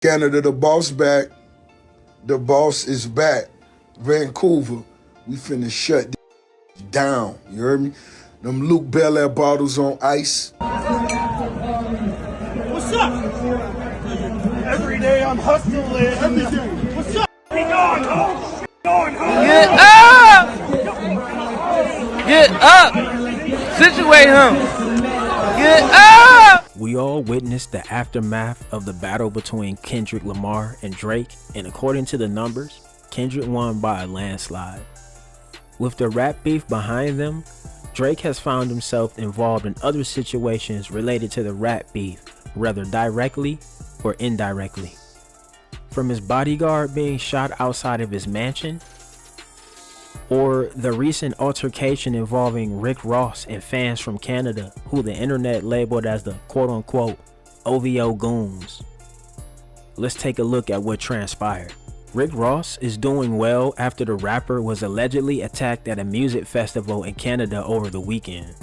Canada, the boss back. The boss is back. Vancouver, we finna shut this down. You heard me? Them Luke Belair bottles on ice. What's up? Every day I'm hustling. Every day. What's up? Be going home. Going home. Get up! Get up! Situate him. Get up! We all witnessed the aftermath of the battle between Kendrick Lamar and Drake, and according to the numbers, Kendrick won by a landslide. With the rap beef behind them, Drake has found himself involved in other situations related to the rap beef, whether directly or indirectly. From his bodyguard being shot outside of his mansion, or the recent altercation involving Rick Ross and fans from Canada who the internet labeled as the quote-unquote OVO goons. Let's take a look at what transpired. Rick Ross is doing well after the rapper was allegedly attacked at a music festival in Canada over the weekend.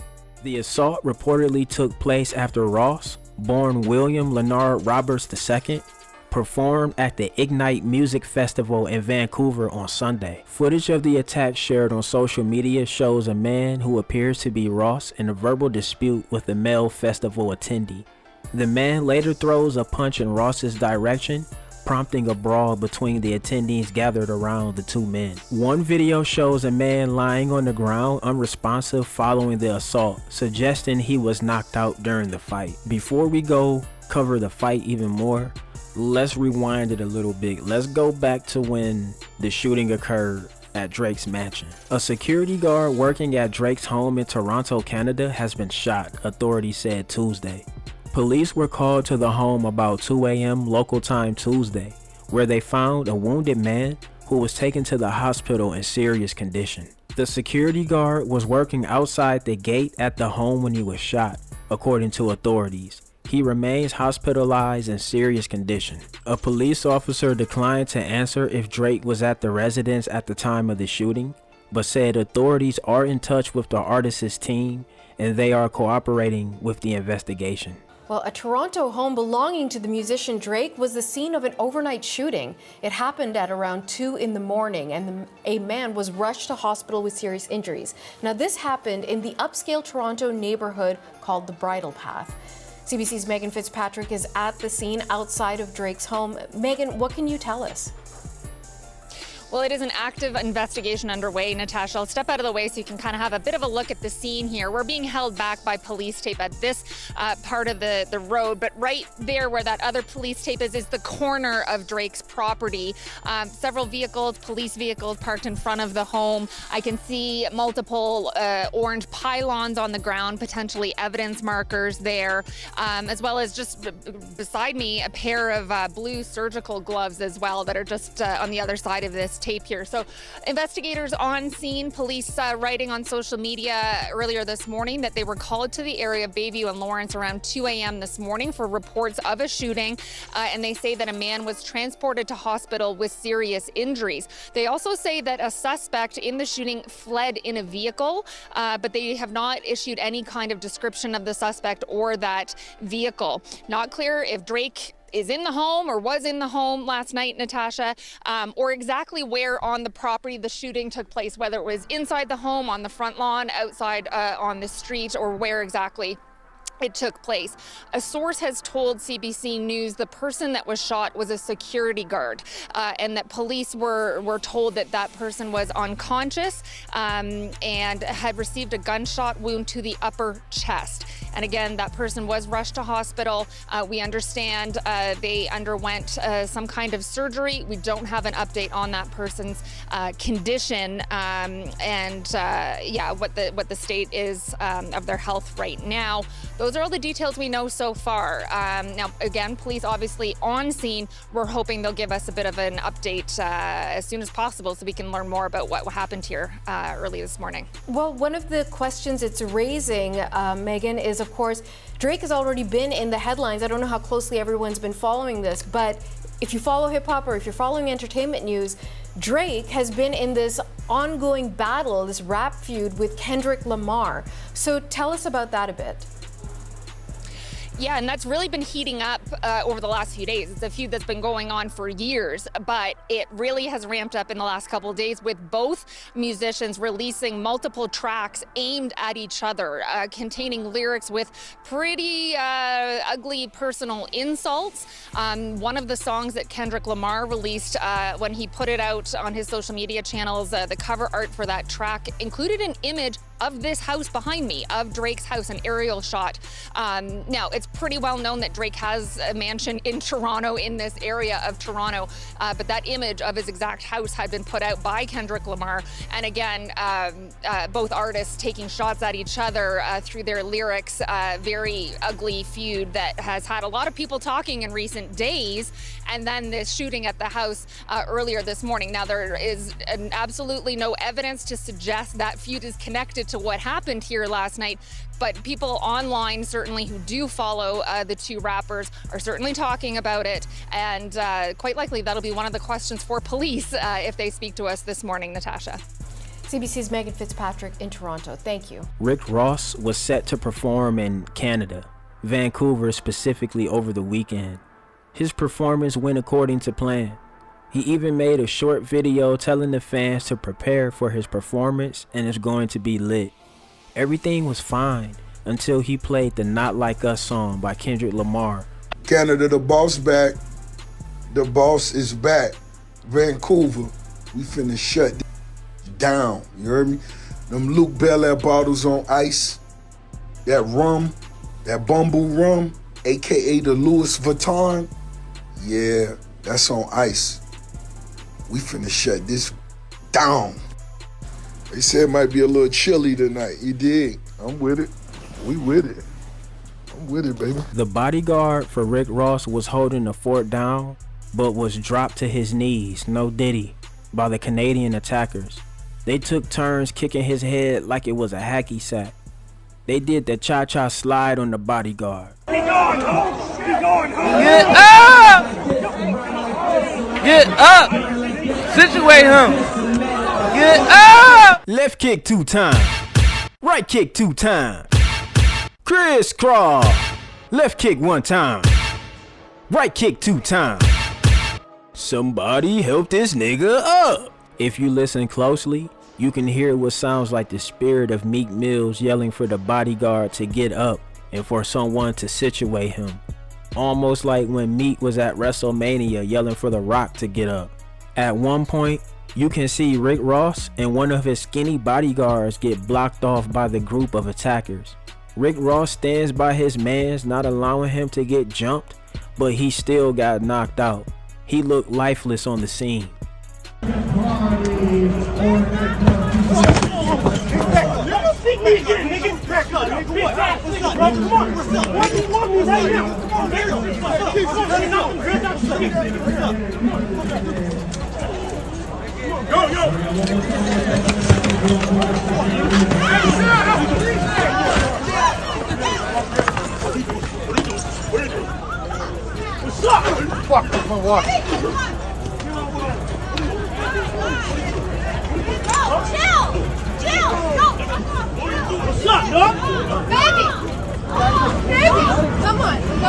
The assault reportedly took place after Ross, born William Leonard Roberts II, performed at the Ignite Music Festival in Vancouver on Sunday. Footage of the attack shared on social media shows a man who appears to be Ross in a verbal dispute with a male festival attendee. The man later throws a punch in Ross's direction, prompting a brawl between the attendees gathered around the two men. One video shows a man lying on the ground unresponsive following the assault, suggesting he was knocked out during the fight. Before we go cover the fight even more, let's rewind it a little bit. Let's go back to when the shooting occurred at Drake's mansion. A security guard working at Drake's home in Toronto, Canada has been shot, authorities said Tuesday. Police were called to the home about 2 a.m. local time Tuesday, where they found a wounded man who was taken to the hospital in serious condition. The security guard was working outside the gate at the home when he was shot, according to authorities. He remains hospitalized in serious condition. A police officer declined to answer if Drake was at the residence at the time of the shooting, but said authorities are in touch with the artist's team and they are cooperating with the investigation. Well, a Toronto home belonging to the musician Drake was the scene of an overnight shooting. It happened at around 2 in the morning, and a man was rushed to hospital with serious injuries. Now, this happened in the upscale Toronto neighborhood called the Bridle Path. CBC's Megan Fitzpatrick is at the scene outside of Drake's home. Megan, what can you tell us? Well, it is an active investigation underway, Natasha. I'll step out of the way so you can kind of have a bit of a look at the scene here. We're being held back by police tape at this part of the road, but right there where that other police tape is the corner of Drake's property. Several vehicles, police vehicles parked in front of the home. I can see multiple orange pylons on the ground, potentially evidence markers there, as well as just beside me, a pair of blue surgical gloves as well that are just on the other side of this tape here. So investigators on scene, police writing on social media earlier this morning that they were called to the area of Bayview and Lawrence around 2 a.m. this morning for reports of a shooting, and they say that a man was transported to hospital with serious injuries. They also say that a suspect in the shooting fled in a vehicle, but they have not issued any kind of description of the suspect or that vehicle. Not clear if Drake is in the home or was in the home last night, Natasha, or exactly where on the property the shooting took place, whether it was inside the home, on the front lawn, outside on the street, or where exactly it took place. A source has told CBC News the person that was shot was a security guard, and that police were told that that person was unconscious and had received a gunshot wound to the upper chest. And again, that person was rushed to hospital. We understand they underwent some kind of surgery. We don't have an update on that person's condition what the state is of their health right now. Those are all the details we know so far. Now, again, police obviously on scene. We're hoping they'll give us a bit of an update as soon as possible so we can learn more about what happened here early this morning. Well, one of the questions it's raising, Megan, is of course, Drake has already been in the headlines. I don't know how closely everyone's been following this, but if you follow hip hop or if you're following entertainment news, Drake has been in this ongoing battle, this rap feud with Kendrick Lamar. So tell us about that a bit. Yeah, and that's really been heating up over the last few days. It's a feud that's been going on for years, but it really has ramped up in the last couple of days with both musicians releasing multiple tracks aimed at each other, containing lyrics with pretty ugly personal insults. One of the songs that Kendrick Lamar released when he put it out on his social media channels, the cover art for that track included an image of this house behind me, of Drake's house, an aerial shot. Now, it's pretty well known that Drake has a mansion in Toronto, in this area of Toronto, but that image of his exact house had been put out by Kendrick Lamar. And again, both artists taking shots at each other through their lyrics, very ugly feud that has had a lot of people talking in recent days. And then this shooting at the house earlier this morning. Now, there is absolutely no evidence to suggest that feud is connected to what happened here last night, but people online, certainly who do follow the two rappers, are certainly talking about it, and quite likely that'll be one of the questions for police if they speak to us this morning, Natasha. CBC's Megan Fitzpatrick in Toronto. Thank you. Rick Ross was set to perform in Canada, Vancouver specifically, over the weekend. His performance went according to plan. He even made a short video telling the fans to prepare for his performance and it's going to be lit. Everything was fine until he played the Not Like Us song by Kendrick Lamar. Canada, the boss back. The boss is back. Vancouver, we finna shut down. You heard me? Them Luke Belair bottles on ice. That rum, that Bumble rum, aka the Louis Vuitton. Yeah, that's on ice. We finna shut this down. They said it might be a little chilly tonight. You dig? I'm with it. We with it. I'm with it, baby. The bodyguard for Rick Ross was holding the fort down, but was dropped to his knees, no diddy, by the Canadian attackers. They took turns kicking his head like it was a hacky sack. They did the cha-cha slide on the bodyguard. Be gone, ho! Be gone, ho! Get up! Get up! Situate him! Get up! Left kick 2 times. Right kick 2 times. Crisscross. Left kick 1 time. Right kick 2 times. Somebody help this nigga up. If you listen closely, you can hear what sounds like the spirit of Meek Mills yelling for the bodyguard to get up and for someone to situate him. Almost like when Meek was at WrestleMania yelling for The Rock to get up. At one point, you can see Rick Ross and one of his skinny bodyguards get blocked off by the group of attackers. Rick Ross stands by his mans, not allowing him to get jumped, but he still got knocked out. He looked lifeless on the scene.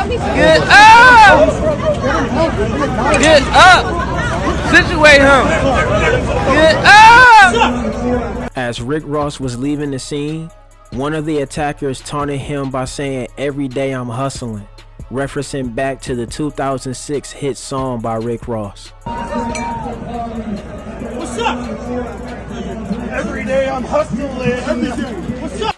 Get up! Get up! Situate him! Get up! As Rick Ross was leaving the scene, one of the attackers taunted him by saying, "Every day I'm hustling," referencing back to the 2006 hit song by Rick Ross. What's up? Every day I'm hustling. What's up?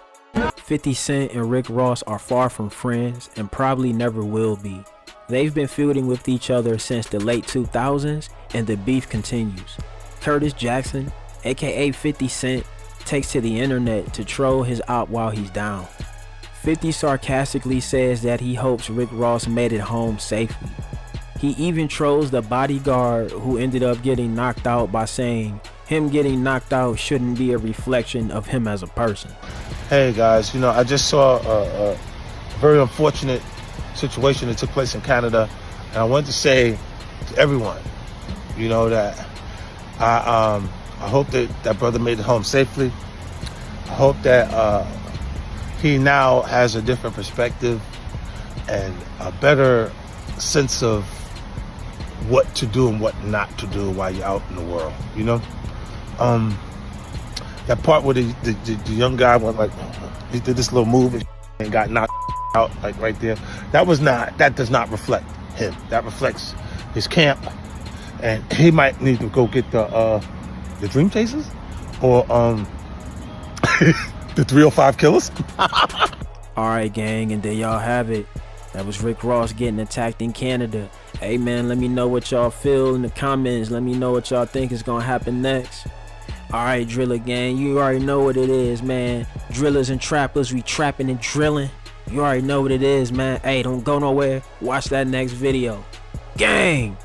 50 Cent and Rick Ross are far from friends and probably never will be. They've been feuding with each other since the late 2000s and the beef continues. Curtis Jackson, aka 50 Cent, takes to the internet to troll his op while he's down. 50 sarcastically says that he hopes Rick Ross made it home safely. He even trolls the bodyguard who ended up getting knocked out by saying him getting knocked out shouldn't be a reflection of him as a person. Hey guys, I just saw a very unfortunate situation that took place in Canada, and I want to say to everyone, that I hope that brother made it home safely. I hope that he now has a different perspective a better sense of what to do and what not to do while you're out in the world, you know? That part where the young guy went like, he did this little move and got knocked out like right there. That does not reflect him. That reflects his camp, and he might need to go get the Dream Chasers or the 305 Killers. Alright gang, and there y'all have it. That was Rick Ross getting attacked in Canada. Hey man, let me know what y'all feel in the comments. Let me know what y'all think is gonna happen next. Alright Driller gang, you already know what it is, man. Drillers and trappers, we trapping and drilling. You already know what it is, man. Hey, don't go nowhere. Watch that next video. Gang!